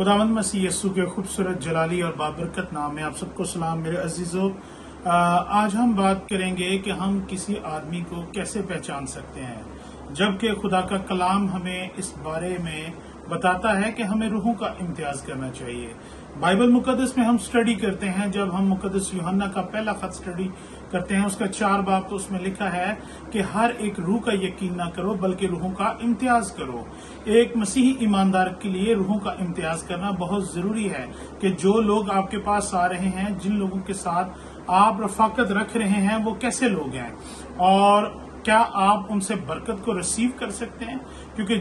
खुदावंद मसीह यस्सु के खूबसूरत जलाली और बाबरकत नाम में आप सबको सलाम मेरे अजीजों। आज हम बात करेंगे कि हम किसी आदमी को कैसे पहचान सकते हैं, जबकि खुदा का कलाम हमें इस बारे में बताता है कि हमें रूहों का इम्तियाज करना चाहिए। बाइबल मुकद्दस में हम स्टडी करते हैं, जब हम मुकद्दस यूहन्ना का पहला खत स्टडी करते हैं, उसका 4 बाब, तो उसमें लिखा है कि हर एक रूह का यकीन ना करो बल्कि रूहों का इम्तियाज करो। एक मसीही ईमानदार के लिए रूहों का इम्तियाज करना बहुत जरूरी है कि जो लोग आपके पास आ रहे हैं, जिन लोगों के साथ आप रफाकत रख रहे हैं, वो कैसे लोग हैं और क्या आप उनसे बरकत को रिसीव कर सकते हैं, क्योंकि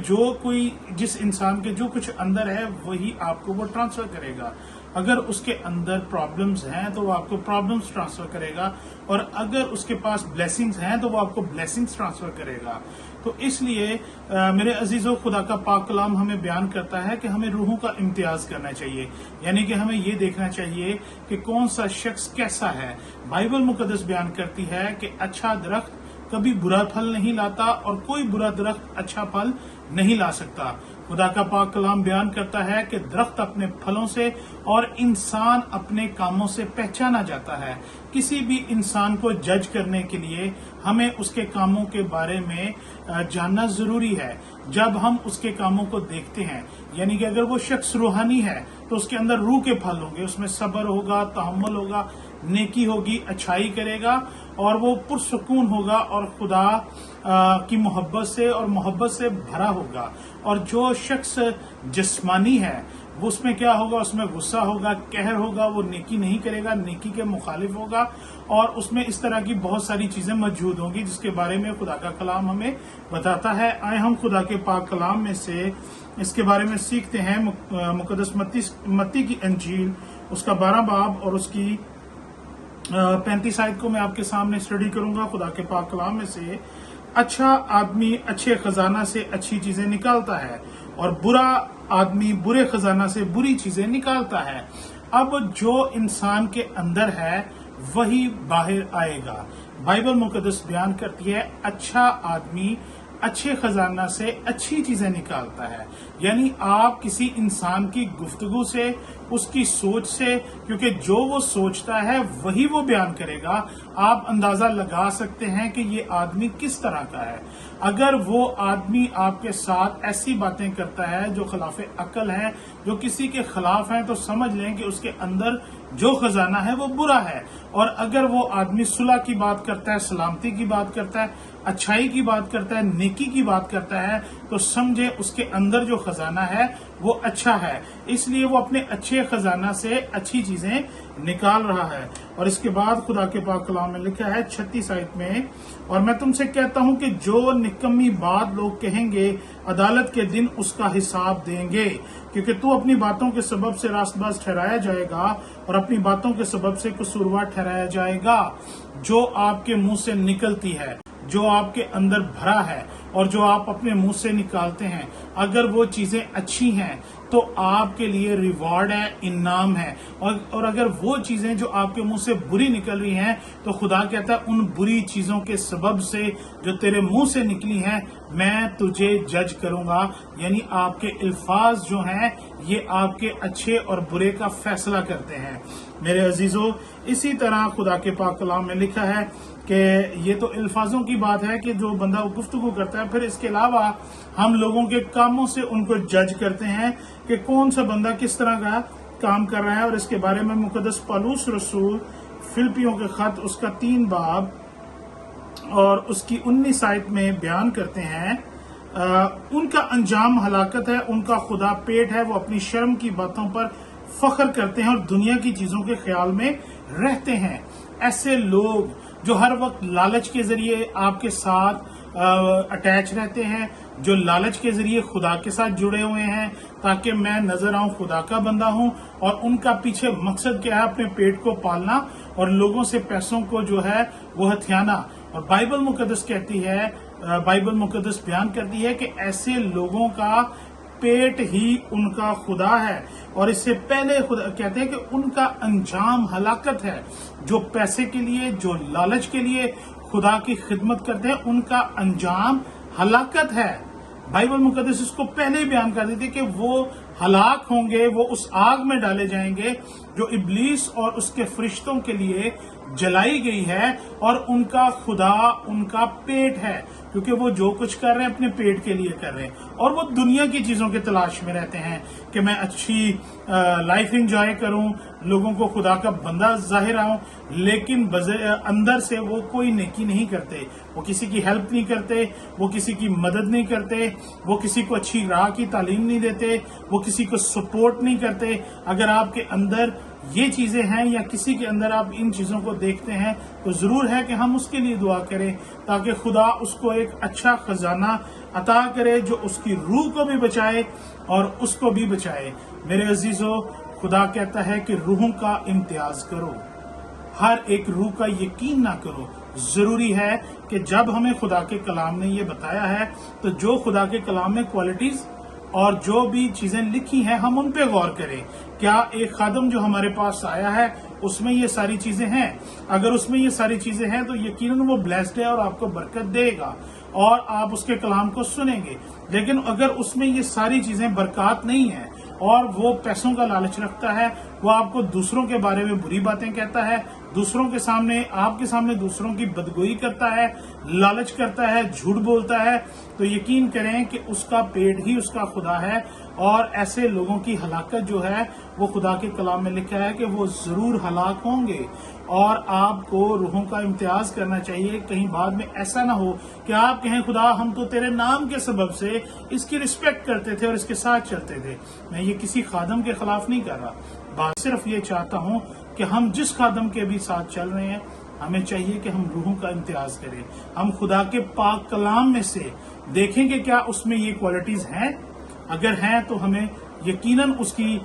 जिस इंसान के जो कुछ अंदर है वही आपको वो ट्रांसफर करेगा। अगर उसके अंदर प्रॉब्लम्स हैं तो वो आपको प्रॉब्लम्स ट्रांसफर करेगा, और अगर उसके पास ब्लेसिंग्स हैं तो वो आपको ब्लेसिंग्स ट्रांसफर करेगा। तो इसलिए मेरे अजीजों, खुदा का पाक कलाम हमें बयान करता है कि हमें रूहों का इम्तियाज करना चाहिए, यानी कि हमें ये देखना चाहिए कि कौन सा शख्स कैसा है। बाइबल मुकद्दस बयान करती है कि अच्छा दरख्त कभी बुरा फल नहीं लाता और कोई बुरा दरख्त अच्छा फल नहीं ला सकता। खुदा का पाक कलाम बयान करता है कि दरख्त अपने फलों से और इंसान अपने कामों से पहचाना जाता है। किसी भी इंसान को जज करने के लिए हमें उसके कामों के बारे में जानना जरूरी है। जब हम उसके कामों को देखते हैं, यानी कि अगर वो शख्स रूहानी है तो उसके अंदर रूह के फल होंगे, उसमें सब्र होगा, तहम्मुल होगा, नेकी होगी, अच्छाई करेगा, और वो पुरसुकून होगा और खुदा की मोहब्बत से भरा होगा। और जो शख्स जिस्मानी है वो उसमें क्या होगा, उसमें गुस्सा होगा, कहर होगा, वो नेकी नहीं करेगा, नेकी के मुखालिफ होगा, और उसमें इस तरह की बहुत सारी चीजें मौजूद होंगी जिसके बारे में खुदा का कलाम हमें बताता है। आए हम खुदा के पाक कलाम में से इसके बारे में सीखते हैं। मुकद्दस मत्ती की अंजील, उसका 12 बाब और उसकी 35 आयत को मैं आपके सामने स्टडी करूंगा। खुदा के पाक कलाम में से, अच्छा आदमी अच्छे खजाना से अच्छी चीजें निकालता है और बुरा आदमी बुरे खजाना से बुरी चीजें निकालता है। अब जो इंसान के अंदर है वही बाहर आएगा। बाइबल मुकद्दस बयान करती है अच्छा आदमी अच्छे खजाना से अच्छी चीजें निकालता है, यानी आप किसी इंसान की गुफ्तगू से, उसकी सोच से, क्योंकि जो वो सोचता है वही वो बयान करेगा, आप अंदाजा लगा सकते हैं कि ये आदमी किस तरह का है। अगर वो आदमी आपके साथ ऐसी बातें करता है जो खिलाफ अकल है, जो किसी के खिलाफ है, तो समझ लें कि उसके अंदर जो खजाना है वो बुरा है। और अगर वो आदमी सुलह की बात करता है, सलामती की बात करता है, अच्छाई की बात करता है, नेकी की बात करता है, तो समझे उसके अंदर जो खजाना है वो अच्छा है। इसलिए वो अपने अच्छे खजाना से अच्छी चीजें निकाल रहा है। और इसके बाद खुदा के पाक कलाम में लिखा है 36 आयत में, और मैं तुमसे कहता हूं कि जो निकम्मी बात लोग कहेंगे अदालत के दिन उसका हिसाब देंगे, क्योंकि तू अपनी बातों के सबब से रास्तबाज ठहराया जाएगा और अपनी बातों के सबब से कसूरवार ठहराया जाएगा। जो आपके मुंह से निकलती है, जो आपके अंदर भरा है और जो आप अपने मुंह से निकालते हैं, अगर वो चीजें अच्छी हैं तो आपके लिए रिवॉर्ड है, इनाम है। और अगर वो चीजें जो आपके मुंह से बुरी निकल रही हैं, तो खुदा कहता है उन बुरी चीजों के सबब से जो तेरे मुंह से निकली हैं मैं तुझे जज करूंगा। यानी आपके अल्फाज जो हैं ये आपके अच्छे और बुरे का फैसला करते हैं। मेरे अजीजों, इसी तरह खुदा के पाक कलाम में लिखा है कि ये तो अल्फाजों की बात है कि जो बंदा गुफ्तगू करता है, फिर इसके अलावा हम लोगों के कामों से उनको जज करते हैं कि कौन सा बंदा किस तरह का काम कर रहा है। और इसके बारे में मुकद्दस पौलुस रसूल फिलिपियों के खत, उसका 3 बाब और उसकी 19 आयत में बयान करते हैं, उनका अंजाम हलाकत है, उनका खुदा पेट है, वो अपनी शर्म की बातों पर फख्र करते हैं और दुनिया की चीजों के ख्याल में रहते हैं। ऐसे लोग जो हर वक्त लालच के जरिए आपके साथ अटैच रहते हैं, जो लालच के जरिए खुदा के साथ जुड़े हुए हैं ताकि मैं नजर आऊं खुदा का बंदा हूं, और उनका पीछे मकसद क्या है, अपने पेट को पालना और लोगों से पैसों को जो है वो हथियाना। और बाइबल मुकद्दस कहती है, बाइबल मुकद्दस बयान करती है कि ऐसे लोगों का पेट ही उनका खुदा है। और इससे पहले खुदा कहते हैं कि उनका अंजाम हलाकत है। जो पैसे के लिए, जो लालच के लिए खुदा की खिदमत करते हैं, उनका अंजाम हलाकत है। बाइबल मुकद्दस इसको पहले ही बयान कर देती है कि वो हलाक होंगे, वो उस आग में डाले जाएंगे जो इब्लीस और उसके फरिश्तों के लिए जलाई गई है, और उनका खुदा उनका पेट है, क्योंकि वो जो कुछ कर रहे हैं अपने पेट के लिए कर रहे हैं, और वो दुनिया की चीजों की तलाश में रहते हैं कि मैं अच्छी लाइफ एंजॉय करूं, लोगों को खुदा का बंदा जाहिर आऊं, लेकिन अंदर से वो कोई नेकी नहीं करते, वो किसी की हेल्प नहीं करते, वो किसी की मदद नहीं करते, वो किसी को अच्छी राह की तालीम नहीं देते, वो किसी को सपोर्ट नहीं करते। अगर आपके अंदर ये चीजें हैं या किसी के अंदर आप इन चीजों को देखते हैं तो जरूर है कि हम उसके लिए दुआ करें ताकि खुदा उसको एक अच्छा खजाना अता करे जो उसकी रूह को भी बचाए और उसको भी बचाए। मेरे अजीजों, खुदा कहता है कि रूहों का इम्तियाज करो, हर एक रूह का यकीन ना करो। जरूरी है कि जब हमें खुदा के कलाम ने ये बताया है तो जो खुदा के कलाम में क्वालिटीज और जो भी चीजें लिखी हैं हम उन पे गौर करें। क्या एक खादम जो हमारे पास आया है उसमें ये सारी चीजें हैं? अगर उसमें ये सारी चीजें हैं तो यकीनन वो ब्लेस्ड है और आपको बरकत देगा और आप उसके कलाम को सुनेंगे। लेकिन अगर उसमें ये सारी चीजें बरकत नहीं है और वो पैसों का लालच रखता है, वो आपको दूसरों के बारे में बुरी बातें कहता है, दूसरों के सामने आपके सामने दूसरों की बदगोई करता है, लालच करता है, झूठ बोलता है, तो यकीन करें कि उसका पेट ही उसका खुदा है। और ऐसे लोगों की हलाकत जो है वो खुदा के कलाम में लिखा है कि वो जरूर हलाक होंगे। और आपको रूहों का इम्तियाज करना चाहिए, कहीं बाद में ऐसा ना हो कि आप कहें खुदा हम तो तेरे नाम के सबब से इसकी रिस्पेक्ट करते थे और इसके साथ चलते थे। मैं ये किसी खादम के खिलाफ नहीं कर रहा, बात सिर्फ ये चाहता हूँ कि हम जिस खादम के भी साथ चल रहे हैं हमें चाहिए कि हम रूहों का इम्तियाज करें। हम खुदा के पाक कलाम में से देखें कि क्या उसमें ये क्वालिटीज हैं, अगर हैं तो हमें यकीनन उसकी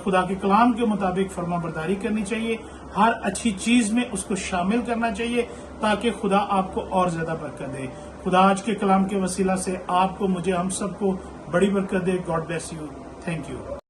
खुदा के कलाम के मुताबिक फरमाबरदारी करनी चाहिए, हर अच्छी चीज में उसको शामिल करना चाहिए ताकि खुदा आपको और ज्यादा बरकत दे। खुदा आज के कलाम के वसीला से आपको, मुझे, हम सबको बड़ी बरकत दे। God bless you. Thank you.